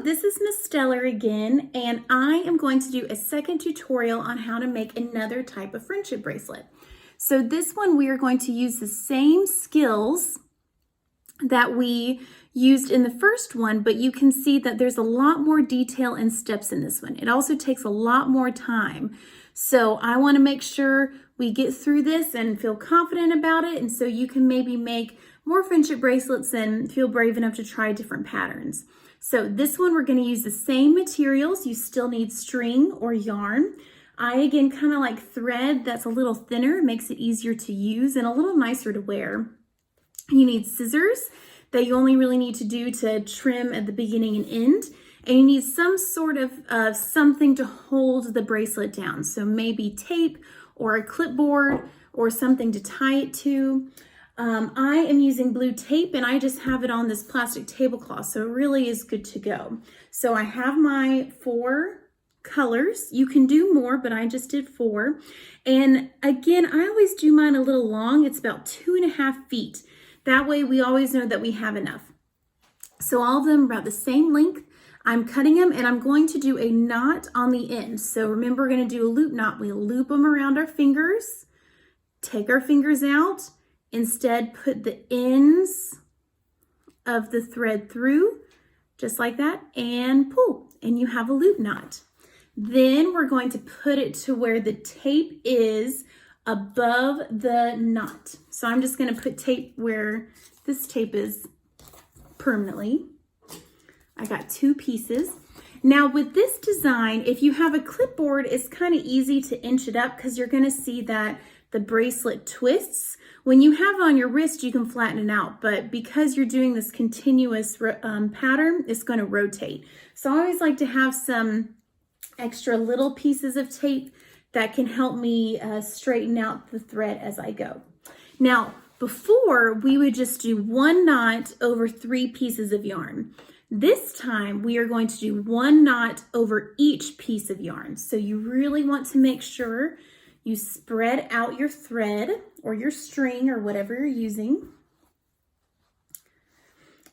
this is Miss Steller again, and I am going to do a second tutorial on how to make another type of friendship bracelet. So this one we are going to use the same skills that we used in the first one, but you can see that there's a lot more detail and steps in this one. It also takes a lot more time. So I want to make sure we get through this and feel confident about it, and so you can maybe make more friendship bracelets and feel brave enough to try different patterns. So this one, we're going to use the same materials. You still need string or yarn. I, again, kind of like thread that's a little thinner, makes it easier to use and a little nicer to wear. You need scissors that you only really need to do to trim at the beginning and end. And you need some sort of something to hold the bracelet down. So maybe tape or a clipboard or something to tie it to. I am using blue tape, and I just have it on this plastic tablecloth, so it really is good to go. So I have my 4 colors. You can do more, but I just did 4. And again, I always do mine a little long. It's about 2.5 feet. That way we always know that we have enough. So all of them are about the same length. I'm cutting them, and I'm going to do a knot on the end. So remember, we're going to do a loop knot. We loop them around our fingers, take our fingers out. Instead, put the ends of the thread through, just like that, and pull, and you have a loop knot. Then we're going to put it to where the tape is above the knot. So I'm just going to put tape where this tape is permanently. I got 2 pieces. Now with this design, if you have a clipboard, it's kind of easy to inch it up because you're going to see that the bracelet twists. When you have it on your wrist, you can flatten it out, but because you're doing this continuous pattern, it's going to rotate. So I always like to have some extra little pieces of tape that can help me straighten out the thread as I go. Now, before, we would just do 1 knot over 3 pieces of yarn. This time, we are going to do 1 knot over each piece of yarn. So you really want to make sure you spread out your thread or your string or whatever you're using.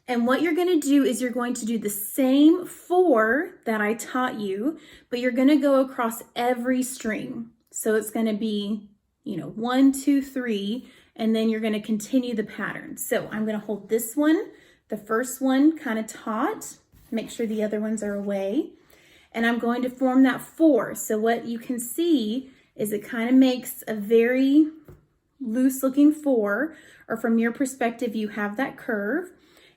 And what you're going to do is you're going to do the same 4 that I taught you, but you're going to go across every string. So it's going to be, 1, 2, 3, and then you're going to continue the pattern. So I'm going to hold this one, the first one kind of taut, make sure the other ones are away, and I'm going to form that 4. So what you can see is it kind of makes a very loose looking 4, or from your perspective, you have that curve,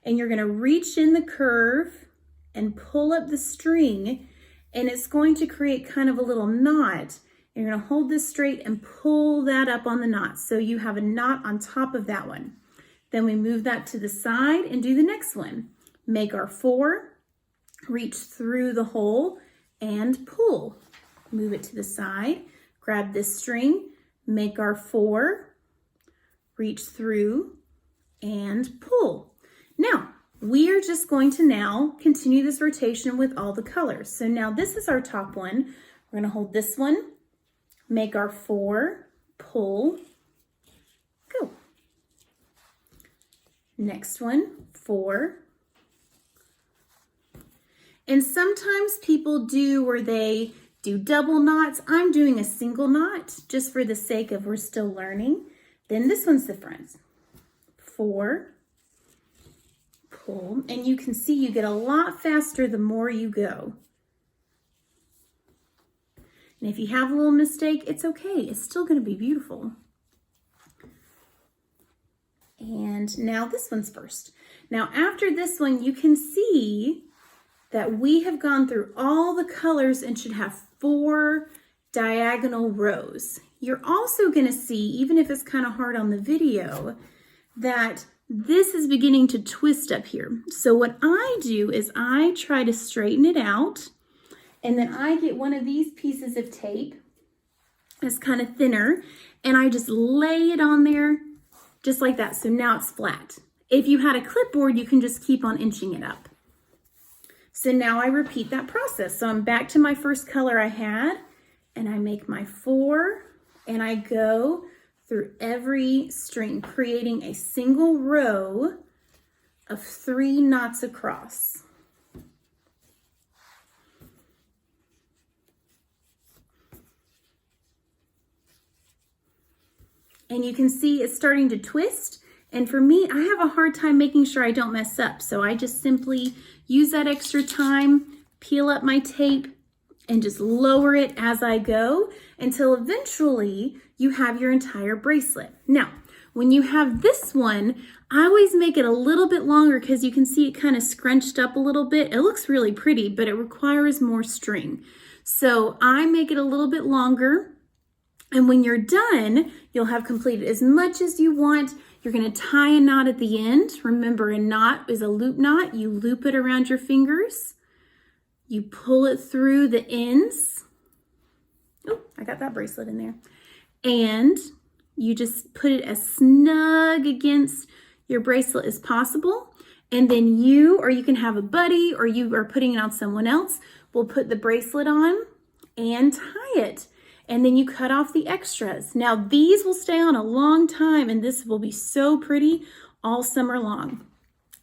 and you're going to reach in the curve and pull up the string, and it's going to create kind of a little knot. You're going to hold this straight and pull that up on the knot. So you have a knot on top of that one. Then we move that to the side and do the next one. Make our 4, reach through the hole and pull. Move it to the side. Grab this string, make our 4, reach through, and pull. Now, we are just going to now continue this rotation with all the colors. So now this is our top one. We're going to hold this one, make our 4, pull, go. Next one, 4. And sometimes people do where they do double knots. I'm doing a single knot just for the sake of we're still learning. Then this one's the front. 4, pull, and you can see you get a lot faster the more you go. And if you have a little mistake, it's okay. It's still going to be beautiful. And now this one's first. Now after this one, you can see that we have gone through all the colors and should have 4 diagonal rows. You're also going to see, even if it's kind of hard on the video, that this is beginning to twist up here. So what I do is I try to straighten it out, and then I get one of these pieces of tape that's kind of thinner, and I just lay it on there just like that. So now it's flat. If you had a clipboard, you can just keep on inching it up. So now I repeat that process. So I'm back to my first color I had, and I make my 4, and I go through every string, creating a single row of 3 knots across. And you can see it's starting to twist. And for me, I have a hard time making sure I don't mess up. So I just simply use that extra time, peel up my tape, and just lower it as I go until eventually you have your entire bracelet. Now, when you have this one, I always make it a little bit longer because you can see it kind of scrunched up a little bit. It looks really pretty, but it requires more string. So I make it a little bit longer. And when you're done, you'll have completed as much as you want. You're going to tie a knot at the end. Remember, a knot is a loop knot. You loop it around your fingers. You pull it through the ends. Oh, I got that bracelet in there. And you just put it as snug against your bracelet as possible. And then you, or you can have a buddy, or you are putting it on someone else, will put the bracelet on and tie it. And then you cut off the extras. Now these will stay on a long time, and this will be so pretty all summer long.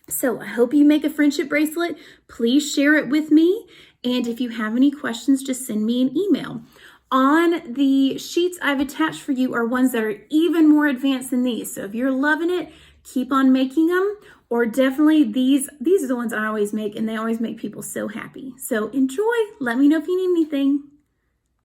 So I hope you make a friendship bracelet. Please share it with me. And if you have any questions, just send me an email. On the sheets I've attached for you are ones that are even more advanced than these. So if you're loving it, keep on making them. Or definitely these are the ones I always make, and they always make people so happy. So enjoy. Let me know if you need anything.